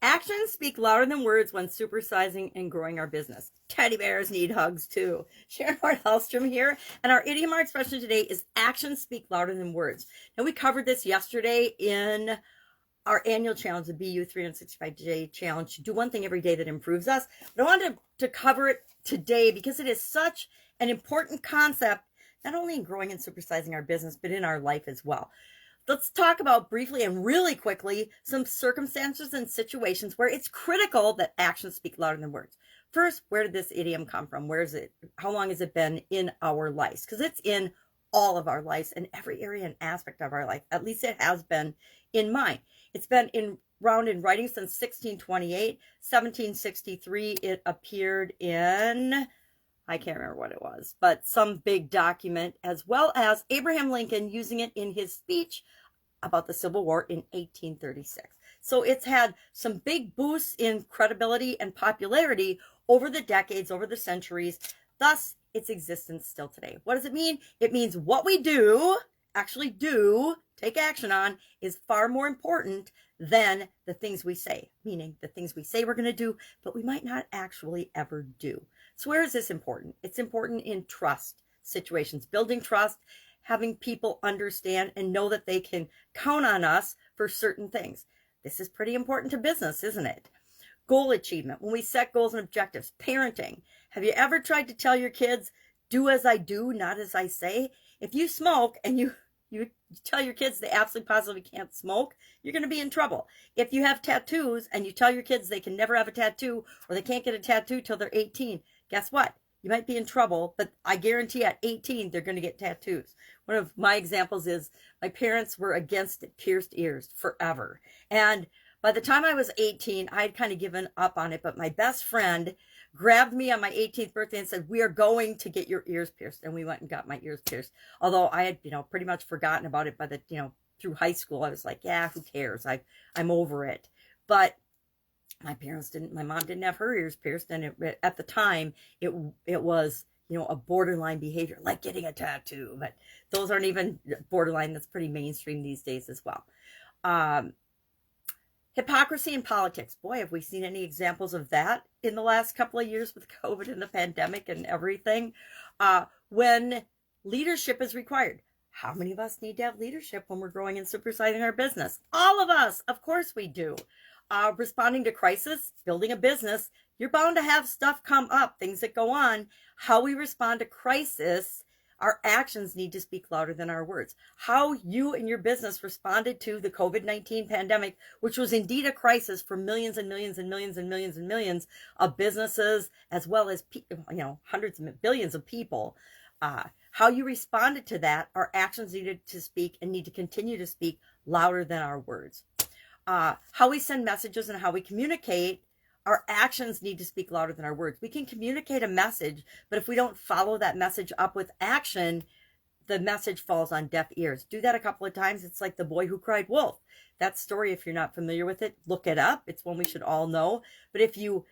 Actions speak louder than words when supersizing and growing our business. Teddy bears need hugs too. Sharon Horne-Ellstrom here, and our idiom or expression today is actions speak louder than words. Now, we covered this yesterday in our annual challenge, the BU 365-day challenge, to do one thing every day that improves us. But I wanted to cover it today because it is such an important concept, not only in growing and supersizing our business, but in our life as well. Let's talk about briefly and really quickly some circumstances and situations where it's critical that actions speak louder than words. First, where did this idiom come from? Where is it? How long has it been in our lives? Because it's in all of our lives and every area and aspect of our life. At least it has been in mine. It's been around in writing since 1628. 1763, it appeared in, I can't remember what it was, but some big document, as well as Abraham Lincoln using it in his speech about the Civil War in 1836. So it's had some big boosts in credibility and popularity over the decades, over the centuries, thus its existence still today. What does it mean? It means what we do, actually do, take action on, is far more important than the things we say, meaning the things we say we're going to do, but we might not actually ever do. So where is this important? It's important in trust situations, building trust, having people understand and know that they can count on us for certain things. This is pretty important to business, isn't it? Goal achievement, when we set goals and objectives. Parenting, have you ever tried to tell your kids, do as I do, not as I say? If you smoke and you tell your kids they absolutely positively can't smoke, you're going to be in trouble. If you have tattoos and you tell your kids they can never have a tattoo or they can't get a tattoo till they're 18, guess what? You might be in trouble, but I guarantee at 18, they're going to get tattoos. One of my examples is my parents were against pierced ears forever. And by the time I was 18, I had kind of given up on it, but my best friend grabbed me on my 18th birthday and said, we are going to get your ears pierced. And we went and got my ears pierced. Although I had, pretty much forgotten about it by the, through high school. I was like, yeah, who cares? I'm over it. But my mom didn't have her ears pierced. And at the time, it was, a borderline behavior, like getting a tattoo. But those aren't even borderline. That's pretty mainstream these days as well. Hypocrisy in politics. Boy, have we seen any examples of that in the last couple of years with COVID and the pandemic and everything. When leadership is required. How many of us need to have leadership when we're growing and supersizing our business? All of us. Of course we do. Responding to crisis, building a business, you're bound to have stuff come up, things that go on. How we respond to crisis, our actions need to speak louder than our words. How you and your business responded to the COVID-19 pandemic, which was indeed a crisis for millions and millions and millions and millions and millions of businesses, as well as, hundreds of billions of people. How you responded to that, our actions needed to speak and need to continue to speak louder than our words. How we send messages and how we communicate, our actions need to speak louder than our words. We can communicate a message, but if we don't follow that message up with action, the message falls on deaf ears. Do that a couple of times. It's like the boy who cried wolf. That story, if you're not familiar with it, look it up. It's one we should all know. But if you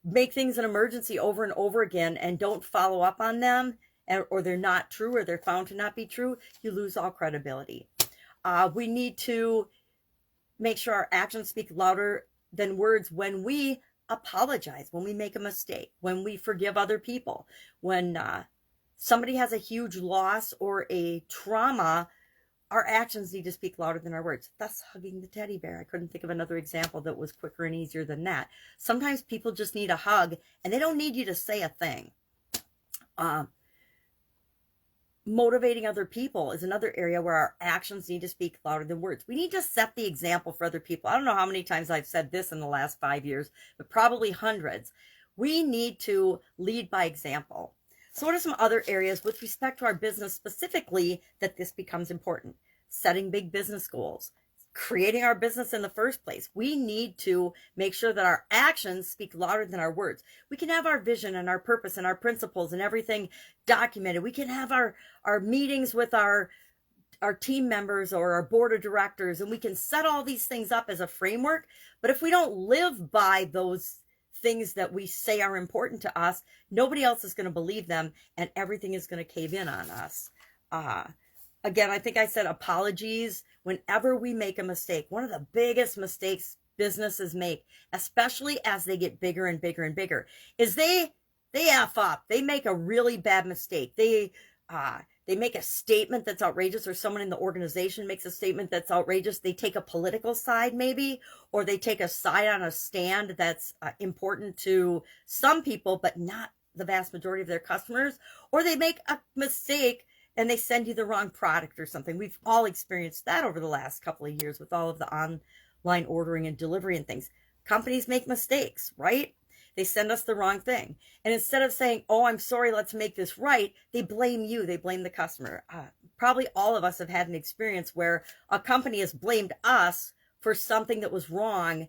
make things an emergency over and over again and don't follow up on them, or they're not true, or they're found to not be true, you lose all credibility. We need to make sure our actions speak louder than words when we apologize, when we make a mistake, when we forgive other people, when somebody has a huge loss or a trauma, our actions need to speak louder than our words. Thus, hugging the teddy bear. I couldn't think of another example that was quicker and easier than that. Sometimes people just need a hug and they don't need you to say a thing. Motivating other people is another area where our actions need to speak louder than words. We need to set the example for other people. I don't know how many times I've said this in the last 5 years, but probably hundreds. We need to lead by example. So what are some other areas with respect to our business specifically that this becomes important? Setting big business goals. Creating our business in the first place. We need to make sure that our actions speak louder than our words. We can have our vision and our purpose and our principles and everything documented. We can have our meetings with our team members or our board of directors, and we can set all these things up as a framework. But if we don't live by those things that we say are important to us, nobody else is going to believe them, and everything is going to cave in on us. Again, I think I said apologies whenever we make a mistake. One of the biggest mistakes businesses make, especially as they get bigger and bigger and bigger, is they F up. They make a really bad mistake. They make a statement that's outrageous, or someone in the organization makes a statement that's outrageous. They take a political side maybe, or they take a side on a stand that's important to some people, but not the vast majority of their customers, or they make a mistake and they send you the wrong product or something. We've all experienced that over the last couple of years with all of the online ordering and delivery and things. Companies make mistakes, right? They send us the wrong thing. And instead of saying, oh, I'm sorry, let's make this right, they blame you. They blame the customer. Probably all of us have had an experience where a company has blamed us for something that was wrong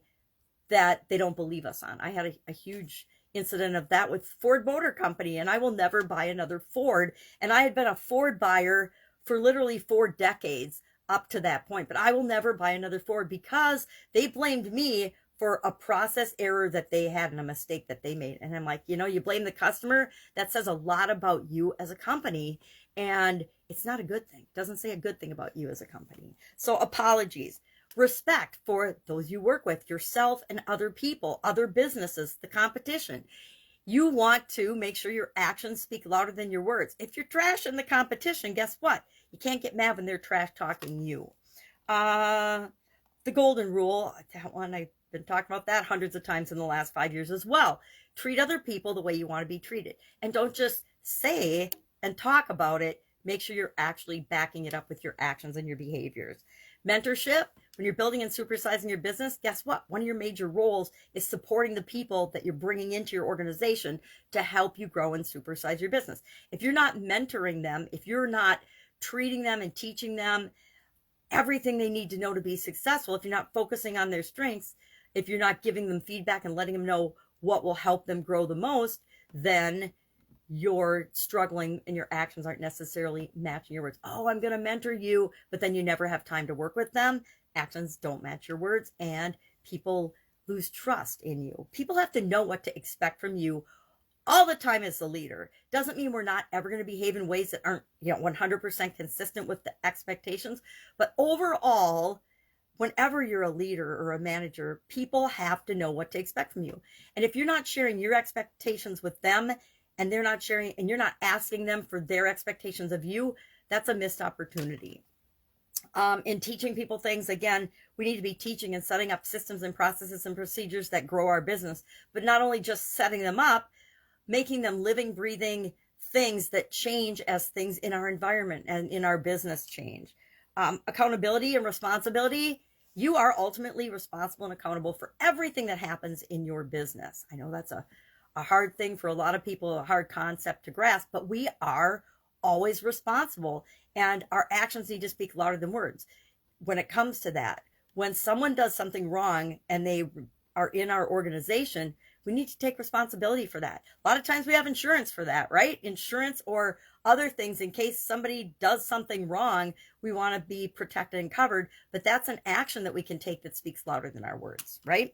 that they don't believe us on. I had a huge incident of that with Ford Motor Company, and I will never buy another Ford. And I had been a Ford buyer for literally 4 decades up to that point, but I will never buy another Ford because they blamed me for a process error that they had and a mistake that they made. And I'm like, you blame the customer. That says a lot about you as a company, and it's not a good thing. It doesn't say a good thing about you as a company. So apologies. Respect for those you work with, yourself and other people, other businesses, the competition. You want to make sure your actions speak louder than your words. If you're trashing the competition, guess what? You can't get mad when they're trash talking you. The golden rule, that one, I've been talking about that hundreds of times in the last 5 years as well. Treat other people the way you want to be treated. And don't just say and talk about it. Make sure you're actually backing it up with your actions and your behaviors. Mentorship. When you're building and supersizing your business, guess what? One of your major roles is supporting the people that you're bringing into your organization to help you grow and supersize your business. If you're not mentoring them, if you're not treating them and teaching them everything they need to know to be successful, if you're not focusing on their strengths, if you're not giving them feedback and letting them know what will help them grow the most, then you're struggling and your actions aren't necessarily matching your words. Oh, I'm going to mentor you, but then you never have time to work with them. Actions don't match your words, and people lose trust in you. People have to know what to expect from you all the time as a leader. Doesn't mean we're not ever going to behave in ways that aren't 100% consistent with the expectations, but overall, whenever you're a leader or a manager, people have to know what to expect from you. And if you're not sharing your expectations with them, and they're not sharing, and you're not asking them for their expectations of you, that's a missed opportunity. In teaching people things, again, we need to be teaching and setting up systems and processes and procedures that grow our business, but not only just setting them up, making them living, breathing things that change as things in our environment and in our business change. Accountability and responsibility. You are ultimately responsible and accountable for everything that happens in your business. I know that's a hard thing for a lot of people, a hard concept to grasp, but we are always responsible, and our actions need to speak louder than words. When it comes to that, when someone does something wrong and they are in our organization, we need to take responsibility for that. A lot of times we have insurance for that, right? Insurance or other things in case somebody does something wrong, we want to be protected and covered, but that's an action that we can take that speaks louder than our words, right?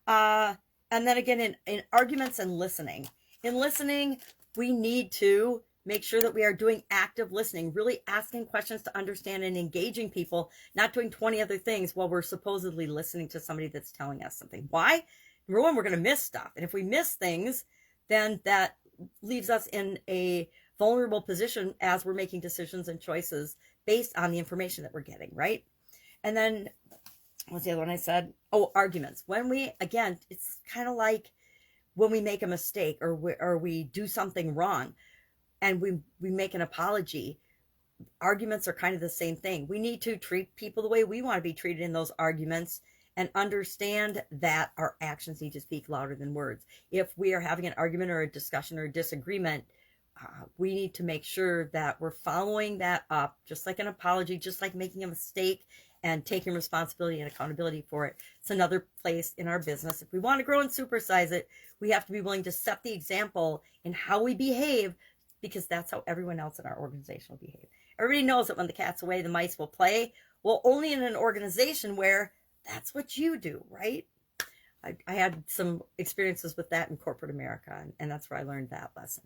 And then again, in arguments and listening. In listening, we need to make sure that we are doing active listening, really asking questions to understand and engaging people, not doing 20 other things while we're supposedly listening to somebody that's telling us something. Why? Number one, we're going to miss stuff. And if we miss things, then that leaves us in a vulnerable position as we're making decisions and choices based on the information that we're getting, right? And then, what's the other one I said? Oh, arguments. When we, again, it's kind of like when we make a mistake or we do something wrong and we make an apology. Arguments are kind of the same thing. We need to treat people the way we want to be treated in those arguments and understand that our actions need to speak louder than words. If we are having an argument or a discussion or a disagreement, we need to make sure that we're following that up, just like an apology, just like making a mistake and taking responsibility and accountability for it. It's another place in our business. If we want to grow and supersize it, we have to be willing to set the example in how we behave, because that's how everyone else in our organization will behave. Everybody knows that when the cat's away, the mice will play. Well, only in an organization where that's what you do, right? I had some experiences with that in corporate America, and that's where I learned that lesson.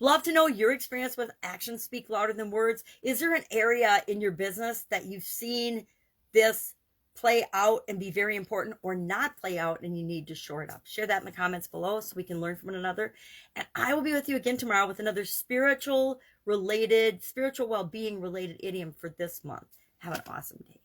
Love to know your experience with actions speak louder than words. Is there an area in your business that you've seen this play out and be very important, or not play out and you need to shore it up? Share that in the comments below so we can learn from one another. And I will be with you again tomorrow with another spiritual well-being related idiom for this month. Have an awesome day.